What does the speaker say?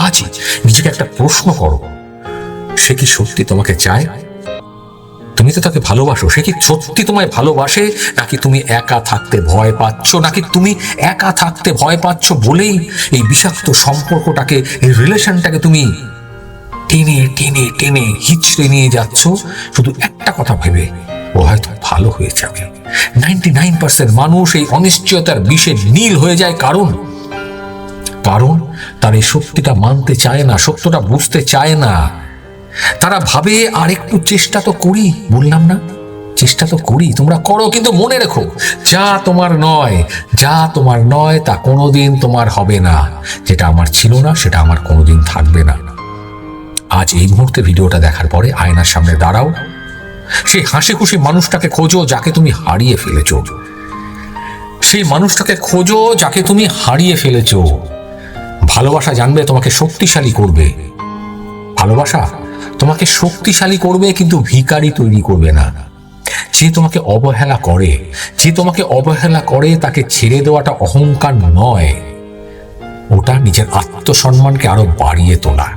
আজই নিজেকে একটা প্রশ্ন করো, সে কি সত্যি তোমাকে চায়? তুমি তো তাকে ভালোবাসো, সে কি সত্যি তোমায় ভালোবাসে, নাকি তুমি একা থাকতে ভয় পাচ্ছ, নাকি তুমি একা থাকতে ভয় পাচ্ছ বলেই এই বিষাক্ত সম্পর্কটাকে, এই রিলেশনটাকে তুমি টেনে টেনে টেনে হিচড়ে নিয়ে যাচ্ছ শুধু একটা কথা ভেবে, ও হয়তো ভালো হয়ে যাবে। 99% মানুষ এই অনিশ্চয়তার বিষে নীল হয়ে যায়, কারণ তার এই সত্যিটা মানতে চায় না, সত্যটা বুঝতে চায় না। তারা ভাবে আর একটু চেষ্টা তো করি, বললাম না চেষ্টা তো করি, তোমরা করো, কিন্তু মনে রেখো, যা তোমার নয় তা কোনোদিন তোমার হবে না। যেটা আমার ছিল না সেটা আমার কোনোদিন থাকবে না। আজ এই মুহূর্তে ভিডিওটা দেখার পরে আয়নার সামনে দাঁড়াও, সেই হাসি খুশি মানুষটাকে খোঁজো যাকে তুমি হারিয়ে ফেলেছো, সেই মানুষটাকে খোঁজো যাকে তুমি হারিয়ে ফেলেছো। ভালোবাসা জানবে তোমাকে শক্তিশালী করবে, ভালোবাসা তোমাকে শক্তিশালী করবে, কিন্তু ভিখারি তৈরি করবে না। যে তোমাকে অবহেলা করে তাকে ছেড়ে দেওয়াটা অহংকার নয়, ওটা নিজের আত্মসম্মানকে আরো বাড়িয়ে তোলা।